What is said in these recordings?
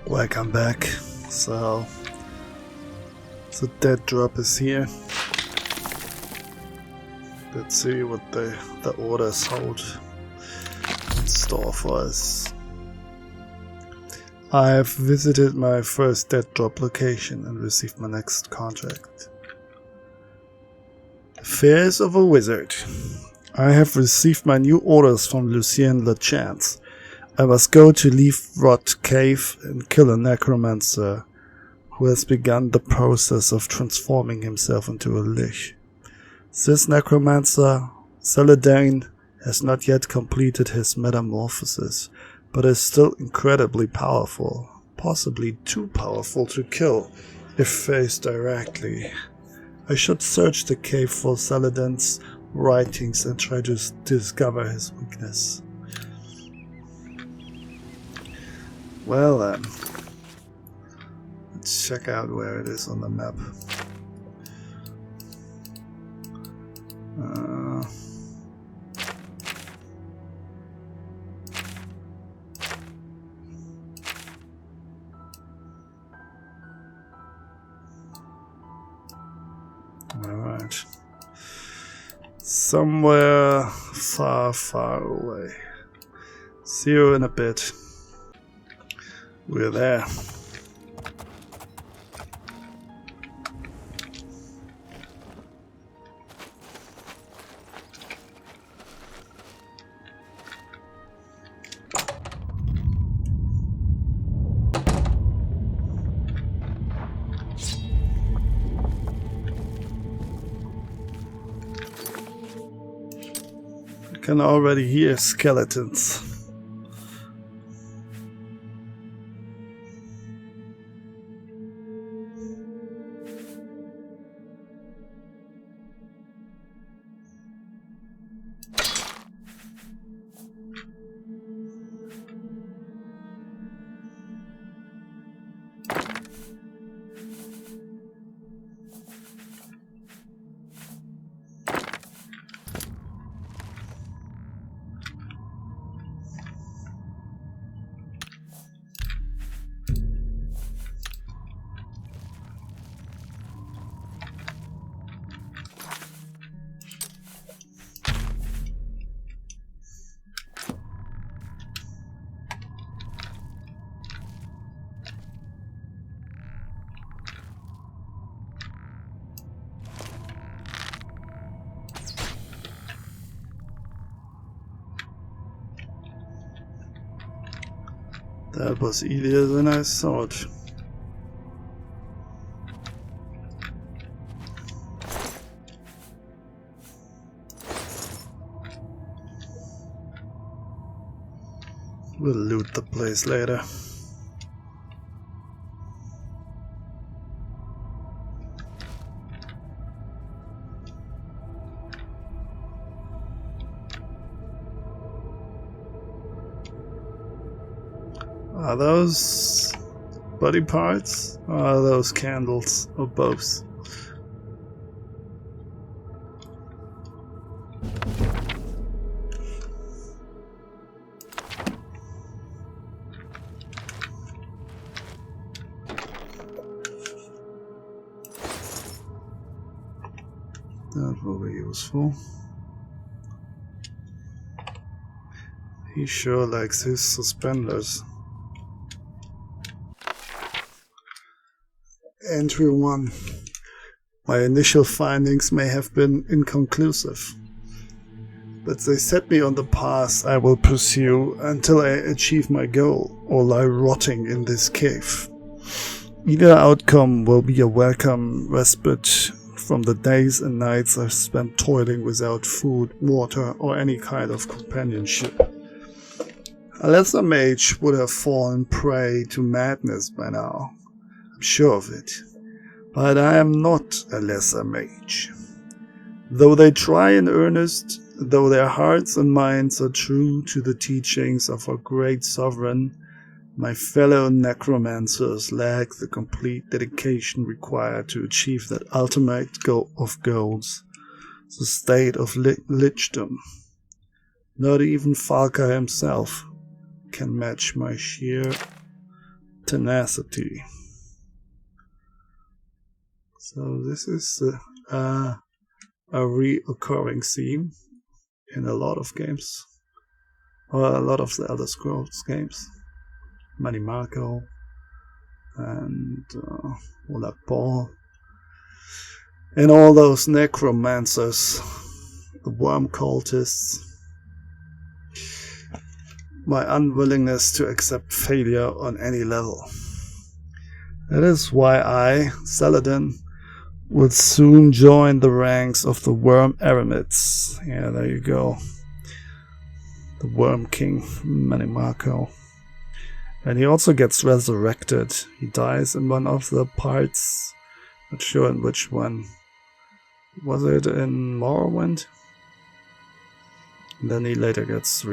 Welcome back. So, the dead drop is here. Let's see what the orders hold in store for us. I have visited my first dead drop location and received my next contract. Affairs of a Wizard. I have received my new orders from Lucien Lechance. I must go to Leaf Rot Cave and kill a necromancer who has begun the process of transforming himself into a lich. This necromancer, Saladin, has not yet completed his metamorphosis, but is still incredibly powerful, possibly too powerful to kill if faced directly. I should search the cave for Saladin's writings and try to discover his weakness. Well then, let's check out where it is on the map. Alright. Somewhere far, far away. See you in a bit. We're there. I can already hear skeletons. That was easier than I thought. We'll loot the place later. Are those body parts? Or are those candles? Or both? That will be useful. He sure likes his suspenders. Entry 1. My initial findings may have been inconclusive, but they set me on the path I will pursue until I achieve my goal or lie rotting in this cave. Either outcome will be a welcome respite from the days and nights I've spent toiling without food, water, or any kind of companionship. A lesser mage would have fallen prey to madness by now. I'm sure of it. But I am not a lesser mage. Though they try in earnest, though their hearts and minds are true to the teachings of our great sovereign, my fellow necromancers lack the complete dedication required to achieve that ultimate goal of goals, the state of lichdom. Not even Falca himself can match my sheer tenacity. So this is a reoccurring theme in a lot of games, or a lot of the Elder Scrolls games. Manny Marco and Olak Paul, and all those necromancers, the worm cultists. My unwillingness to accept failure on any level. That is why I, Saladin, would soon join the ranks of the Worm Eremites. Yeah, there you go. The Worm King, Manny Marco. And he also gets resurrected. He dies in one of the parts. Not sure in which one. Was it in Morrowind? And then he later gets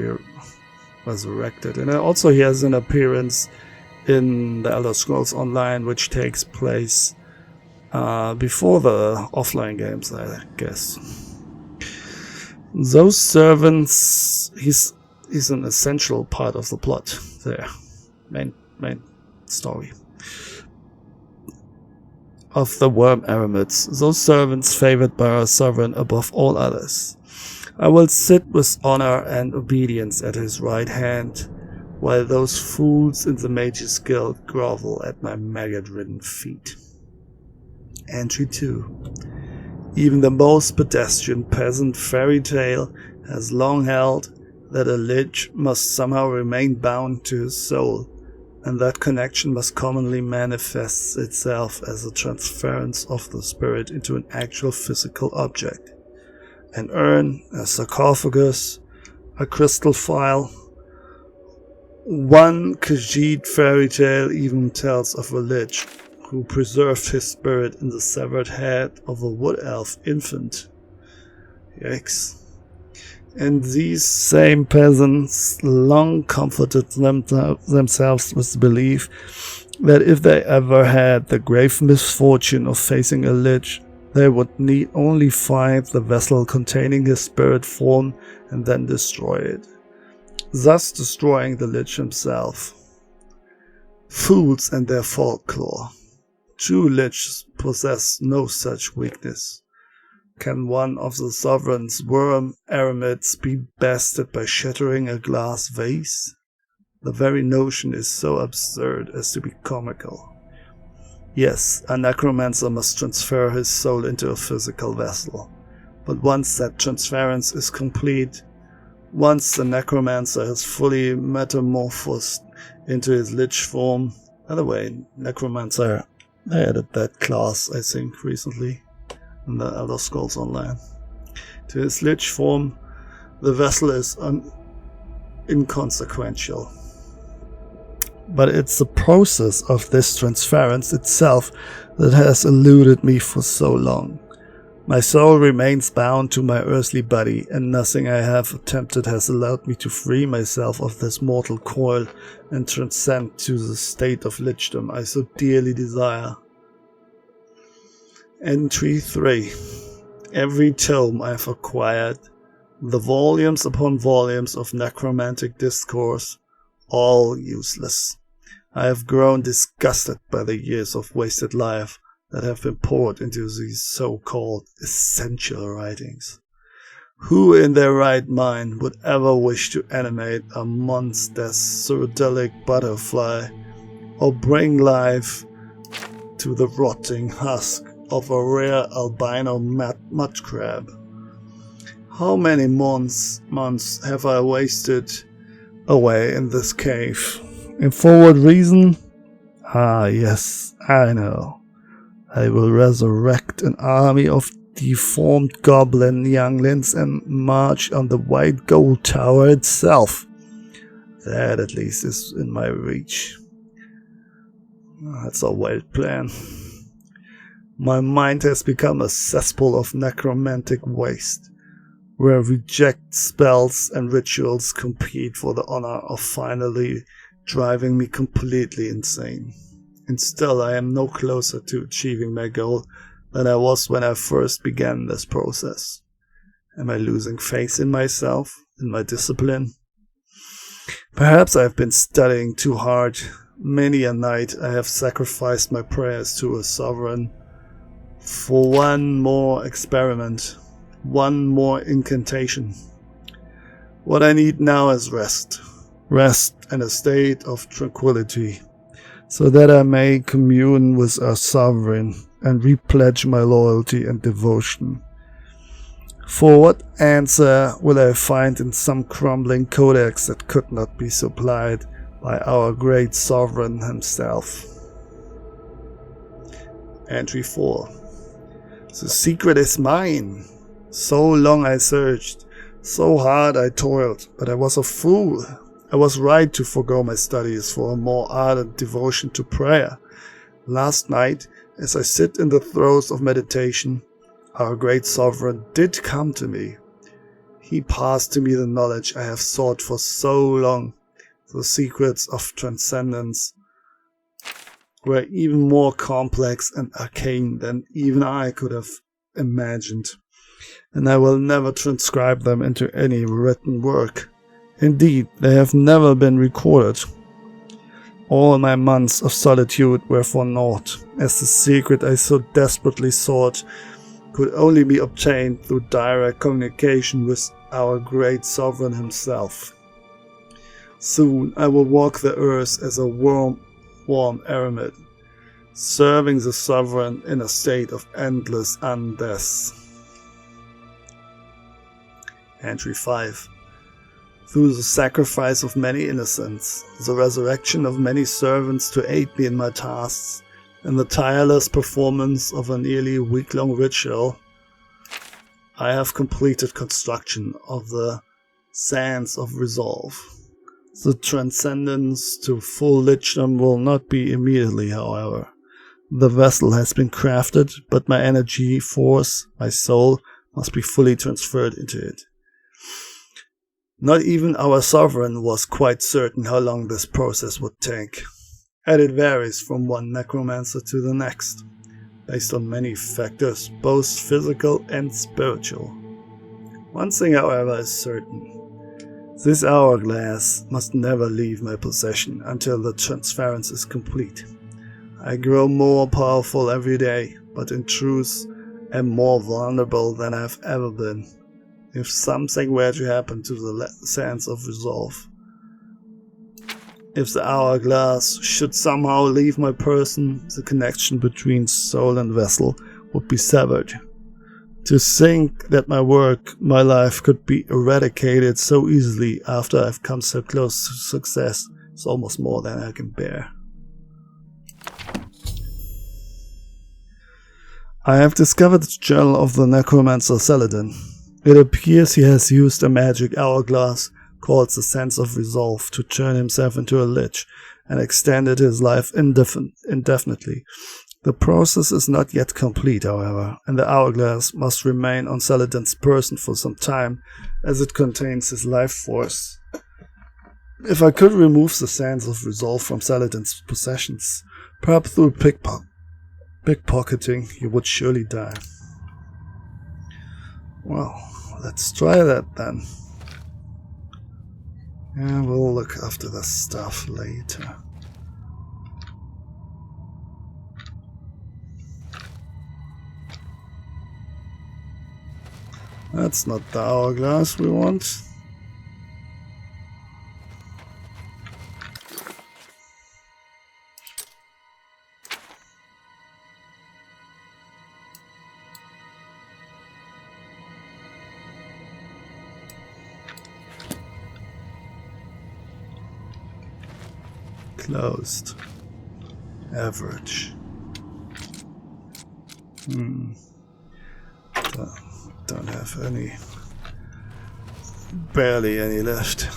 resurrected. And also he has an appearance in the Elder Scrolls Online, which takes place before the offline games, I guess. Those servants, he's an essential part of the plot there. Main story of the Worm Eremites. Those servants favored by our sovereign above all others. I will sit with honor and obedience at his right hand, while those fools in the Mage's Guild grovel at my maggot-ridden feet. Entry 2. Even the most pedestrian peasant fairy tale has long held that a lich must somehow remain bound to his soul, and that connection must commonly manifest itself as a transference of the spirit into an actual physical object. An urn, a sarcophagus, a crystal phial. One Khajiit fairy tale even tells of a lich who preserved his spirit in the severed head of a wood elf infant. Yikes. And these same peasants long comforted themselves with the belief that if they ever had the grave misfortune of facing a lich, they would need only find the vessel containing his spirit form and then destroy it, thus destroying the lich himself. Fools and their folklore. True liches possess no such weakness. Can one of the sovereign's worm eremites be bested by shattering a glass vase? The very notion is so absurd as to be comical. Yes, a necromancer must transfer his soul into a physical vessel. But once that transference is complete, once the necromancer has fully metamorphosed into his lich form, by the way, necromancer, I added that class, I think, recently in the Elder Scrolls Online. To his lich form, the vessel is inconsequential. But it's the process of this transference itself that has eluded me for so long. My soul remains bound to my earthly body, and nothing I have attempted has allowed me to free myself of this mortal coil and transcend to the state of lichdom I so dearly desire. Entry 3. Every tome I've acquired, the volumes upon volumes of necromantic discourse, all useless. I have grown disgusted by the years of wasted life that have been poured into these so-called essential writings. Who in their right mind would ever wish to animate a monstrous psychedelic butterfly, or bring life to the rotting husk of a rare albino mud crab? How many months have I wasted away in this cave? In forward reason? Ah yes, I know. I will resurrect an army of deformed goblin younglings and march on the White Gold Tower itself. That at least is in my reach. That's a wild plan. My mind has become a cesspool of necromantic waste, where reject spells and rituals compete for the honor of finally driving me completely insane. And still I am no closer to achieving my goal than I was when I first began this process. Am I losing faith in myself, in my discipline? Perhaps I have been studying too hard Many a night I have sacrificed my prayers to a sovereign for one more experiment, one more incantation. What I need now is rest. Rest and a state of tranquility, so that I may commune with our sovereign and repledge my loyalty and devotion. For what answer will I find in some crumbling codex that could not be supplied by our great sovereign himself? Entry 4. The secret is mine. So long I searched, so hard I toiled, but I was a fool. I was right to forego my studies for a more ardent devotion to prayer. Last night, as I sit in the throes of meditation, our great sovereign did come to me. He passed to me the knowledge I have sought for so long. The secrets of transcendence were even more complex and arcane than even I could have imagined, and I will never transcribe them into any written work. Indeed, they have never been recorded. All my months of solitude were for naught, as the secret I so desperately sought could only be obtained through direct communication with our great sovereign himself. Soon I will walk the earth as a warm eremit, serving the sovereign in a state of endless undeath. Entry 5. Through the sacrifice of many innocents, the resurrection of many servants to aid me in my tasks, and the tireless performance of a nearly week-long ritual, I have completed construction of the Sands of Resolve. The transcendence to full lichdom will not be immediately, however. The vessel has been crafted, but my energy, force, my soul, must be fully transferred into it. Not even our sovereign was quite certain how long this process would take, and it varies from one necromancer to the next, based on many factors, both physical and spiritual. One thing, however, is certain. This hourglass must never leave my possession until the transference is complete. I grow more powerful every day, but in truth am more vulnerable than I've ever been. If something were to happen to the Sands of Resolve, if the hourglass should somehow leave my person, the connection between soul and vessel would be severed. To think that my work, my life, could be eradicated so easily after I've come so close to success is almost more than I can bear. I have discovered the journal of the necromancer Saladin. It appears he has used a magic hourglass called the Sands of Resolve to turn himself into a lich and extended his life indefinitely. The process is not yet complete, however, and the hourglass must remain on Saladin's person for some time, as it contains his life force. If I could remove the Sands of Resolve from Saladin's possessions, perhaps through pickpocketing, he would surely die. Well, let's try that then. And we'll look after this stuff later. That's not the hourglass we want. Closed. Average. Don't have any. Barely any left.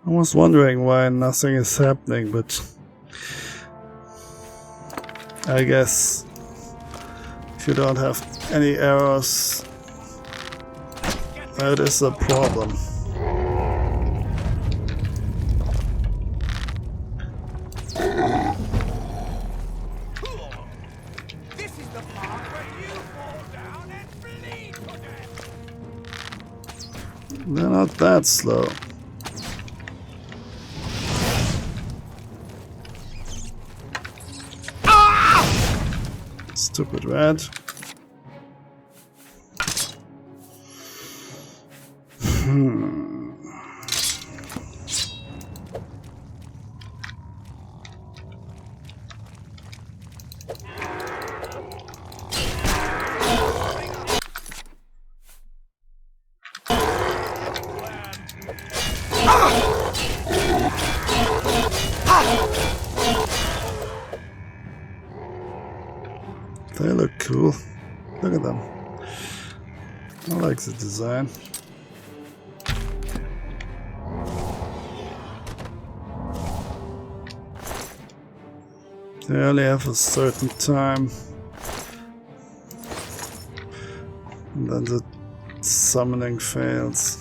I was wondering why nothing is happening, but I guess if you don't have any errors, that is a problem. This is the part where you fall down and bleed to death. They're not that slow. Stupid rat. They look cool. Look at them. I like the design. They only have a certain time. And then the summoning fails.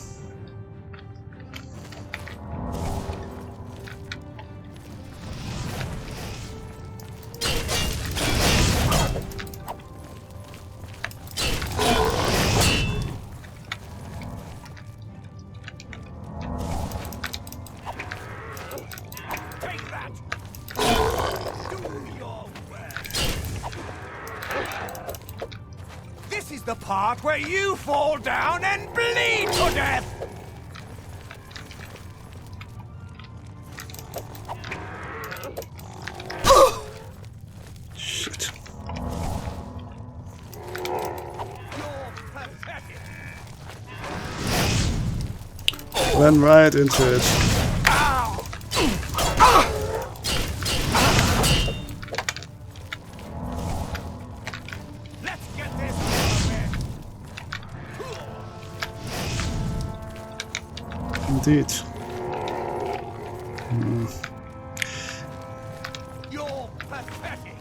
This is the part where you fall down and bleed to death. Shit. You're pathetic. Ran right into it. Let's get this over with. Indeed. You're pathetic.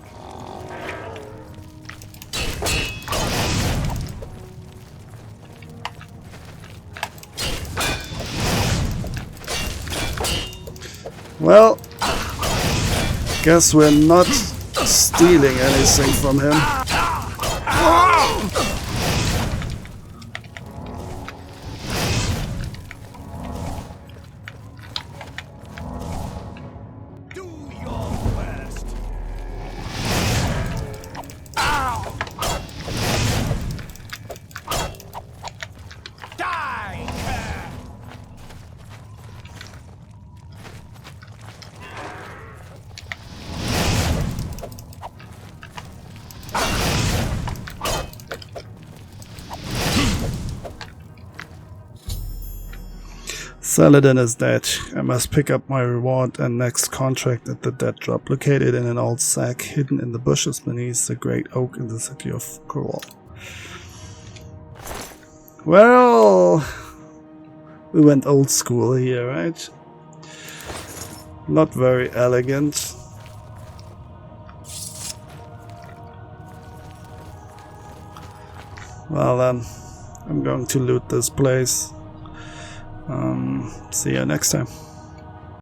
Well, guess we're not stealing anything from him. Do your worst. Ow! Die, cur! Saladin is dead. I must pick up my reward and next contract at the dead drop, located in an old sack hidden in the bushes beneath the great oak in the city of Coral. Well, we went old school here, right? Not very elegant. Well then, I'm going to loot this place. See you next time.